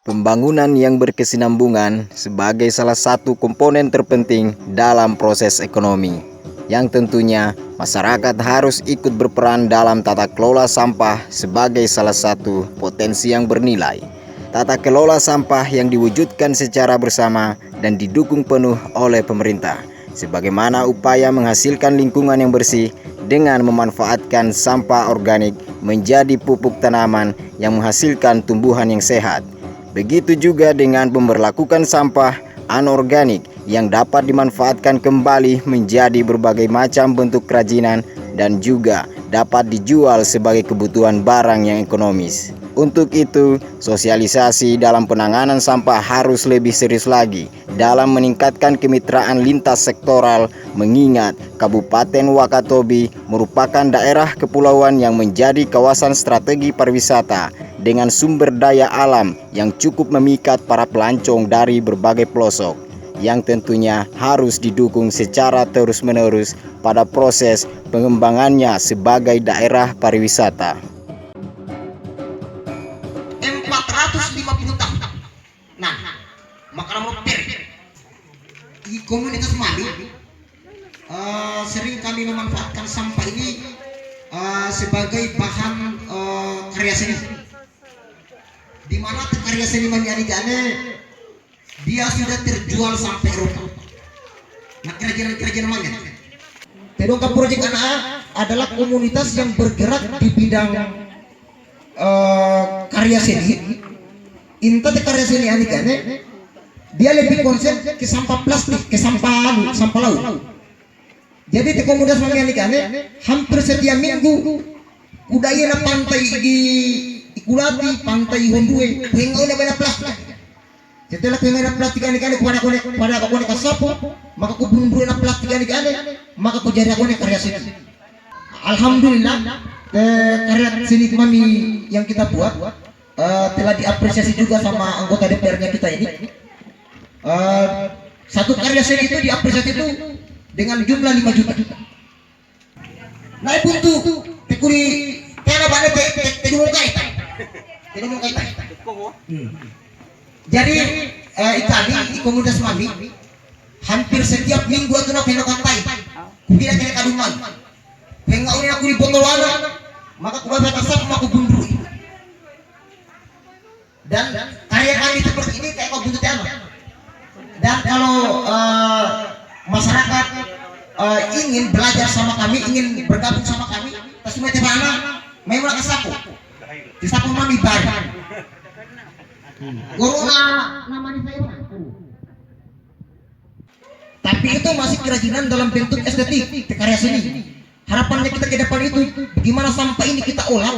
Pembangunan yang berkesinambungan sebagai salah satu komponen terpenting dalam proses ekonomi, yang tentunya masyarakat harus ikut berperan dalam tata kelola sampah sebagai salah satu potensi yang bernilai. Tata kelola sampah yang diwujudkan secara bersama dan didukung penuh oleh pemerintah, sebagaimana upaya menghasilkan lingkungan yang bersih dengan memanfaatkan sampah organik menjadi pupuk tanaman yang menghasilkan tumbuhan yang sehat. Begitu juga dengan memperlakukan sampah anorganik yang dapat dimanfaatkan kembali menjadi berbagai macam bentuk kerajinan dan juga dapat dijual sebagai kebutuhan barang yang ekonomis. Untuk itu, sosialisasi dalam penanganan sampah harus lebih serius lagi dalam meningkatkan kemitraan lintas sektoral, mengingat Kabupaten Wakatobi merupakan daerah kepulauan yang menjadi kawasan strategi pariwisata dengan sumber daya alam yang cukup memikat para pelancong dari berbagai pelosok, yang tentunya harus didukung secara terus-menerus pada proses pengembangannya sebagai daerah pariwisata. 450 tahun. Nah, makanan per di komunitas Mali sering kami memanfaatkan sampah ini sebagai bahan karya seni. Di mana karya seni Manyani dia sudah terjual sampai Eropa. Nah, kerajaan Manyani. Tedongka Project Anak adalah komunitas yang bergerak di bidang karya seni. Inta karya seni anikane dia lebih konsen ke sampah plastik, ke sampah laut. Jadi di komunitas kami anikane hampir setiap minggu budaya na pantai di Ikulati, pantai Hondue, pengen na bana plastik. Setelah pengen na plastik anikane pada aku kasapo, maka ku bunuh na plastik anikane, maka ku jadi aku karya seni. Alhamdulillah karya seni kami yang kita buat telah diapresiasi juga sama anggota DPR-nya kita ini. Satu karya seni itu diapresiasi itu dengan jumlah 5 juta. Nah buntu tekuri kena bane tedumong kaitan. Jadi ikali di komunitas kami hampir setiap minggu atau kena kantai. Kugira kena kadungan. Hingga ini aku di botolana, maka aku batasap aku bundur. Dan karya kami seperti ini kayak kau buntut apa? Dan kalau masyarakat ingin belajar sama kami, ingin bergabung sama kami, semua mana? Memang kesapu, kesapu kami baru. Corona namanya saya. Tapi itu masih kerajinan dalam bentuk estetik, karya seni. Harapannya kita ke depan itu bagaimana sampah ini kita olah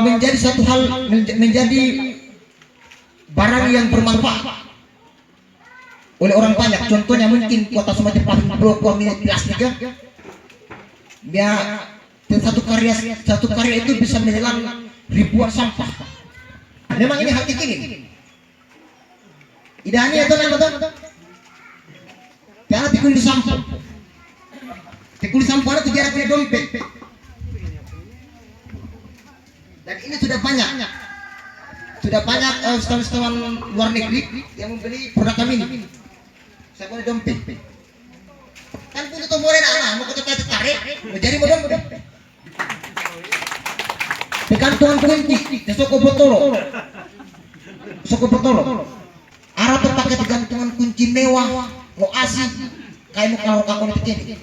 menjadi satu hal, menjadi barang yang bermanfaat oleh orang banyak. Contohnya mungkin kota semacam blok plastik ya, satu karya itu bisa menelan ribuan sampah. Memang ini hal ini idahnya itu betul jangan tikul di sampah. Tikul sampah itu jarak punya dompet. Dan ini sudah banyak wisatawan luar negeri yang membeli produk kami ini. Saya boleh dompet. Kan punya tombol anak, mau kita tarik, mau jadi mau dompet. Gantungan kunci, soko botolo. Arah terpakai gantungan kunci mewah, mau asik, kayak mau kalau ini.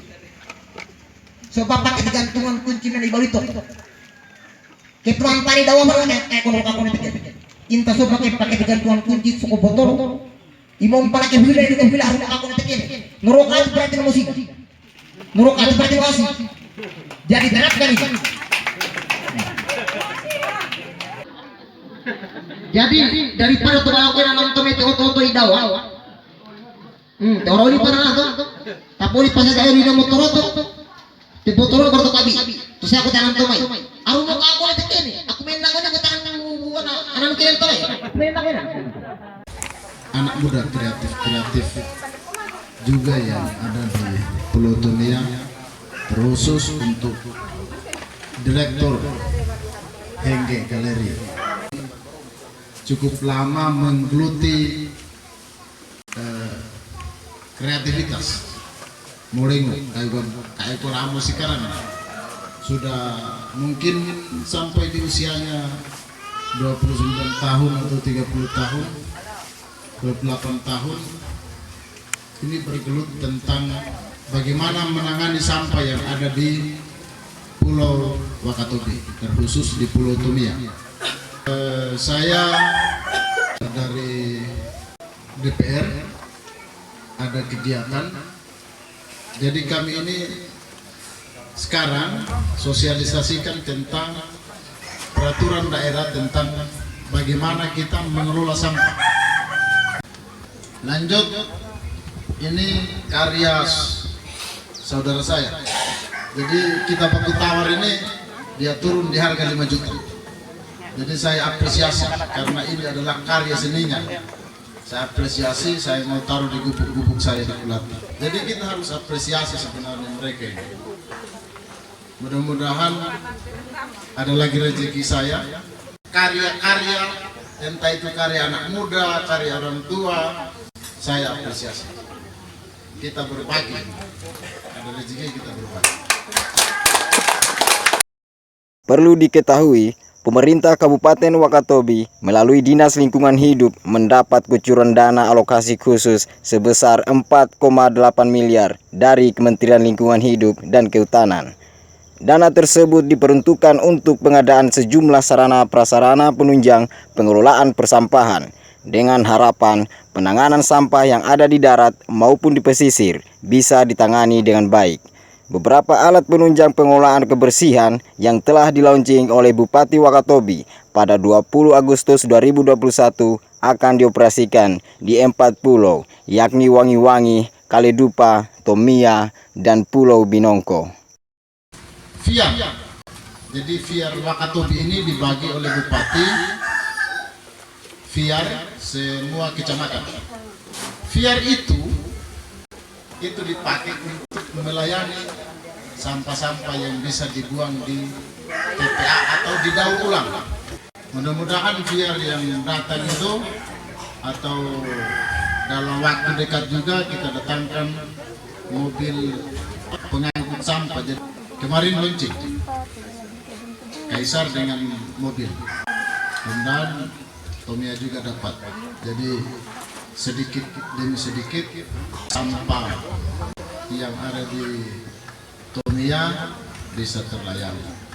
Sebab pakai gantungan kunci dari balito. Ketuan tadi dawa mana kalau ini. Inta so pakai gantungan kunci soko botol. Imam pakai bila itu bila aku ini. Nurok berarti musik. Nurok berarti musik. Jadi terapkan ini. Jadi daripada tu kalau kena nonton itu oto idawa. Orang ini pernah tu. Tapi ini pas saya di motor itu. Di botol baru kabi. Terus aku tanam tomai. Aku mau aku nanti ini. Aku main lagu aku tanam anak kecil tomai. Main lagu. Anak muda kreatif juga yang ada di Pulau Tunia, terkhusus untuk Direktur Hengge Galeri. cukup lama menggeluti kreativitas molengo kayak kurang sekarang sudah mungkin sampai di usianya 29 tahun atau 30 tahun 28 tahun ini bergelut tentang bagaimana menangani sampah yang ada di Pulau Wakatobi, terkhusus di Pulau Tomia. Saya dari DPR ada kegiatan, jadi kami ini sekarang sosialisasikan tentang peraturan daerah tentang bagaimana kita mengelola sampah. Lanjut, ini karya saudara saya. Jadi kita baku tawar ini dia turun di harga 5 juta. Jadi saya apresiasi karena ini adalah karya seninya. Saya apresiasi, saya mau taruh di gubuk-gubuk saya di Kulata. Jadi kita harus apresiasi sebenarnya mereka ini. Mudah-mudahan ada lagi rezeki saya. Karya-karya, entah itu karya anak muda, karya orang tua, saya apresiasi. Kita berbagi, ada rezeki kita berbagi. Perlu diketahui, pemerintah Kabupaten Wakatobi melalui Dinas Lingkungan Hidup mendapat kucuran dana alokasi khusus sebesar 4,8 miliar dari Kementerian Lingkungan Hidup dan Kehutanan. Dana tersebut diperuntukkan untuk pengadaan sejumlah sarana prasarana penunjang pengelolaan persampahan dengan harapan penanganan sampah yang ada di darat maupun di pesisir bisa ditangani dengan baik. Beberapa alat penunjang pengelolaan kebersihan yang telah dilaunching oleh Bupati Wakatobi pada 20 Agustus 2021 akan dioperasikan di 4 pulau, yakni Wangi-Wangi, Kaledupa, Tomia, dan Pulau Binongko. FIAR, jadi FIAR Wakatobi ini dibagi oleh Bupati, FIAR semua kecamatan. FIAR itu dipakai untuk melayani sampah-sampah yang bisa dibuang di TPA atau didaur ulang. Mudah-mudahan FIAR yang datang itu atau dalam waktu dekat juga kita datangkan mobil pengangkut sampah. Jadi, kemarin launching Kaisar dengan mobil, dan Tomia juga dapat. Jadi sedikit demi sedikit sampah yang ada di Tomia bisa terlayani.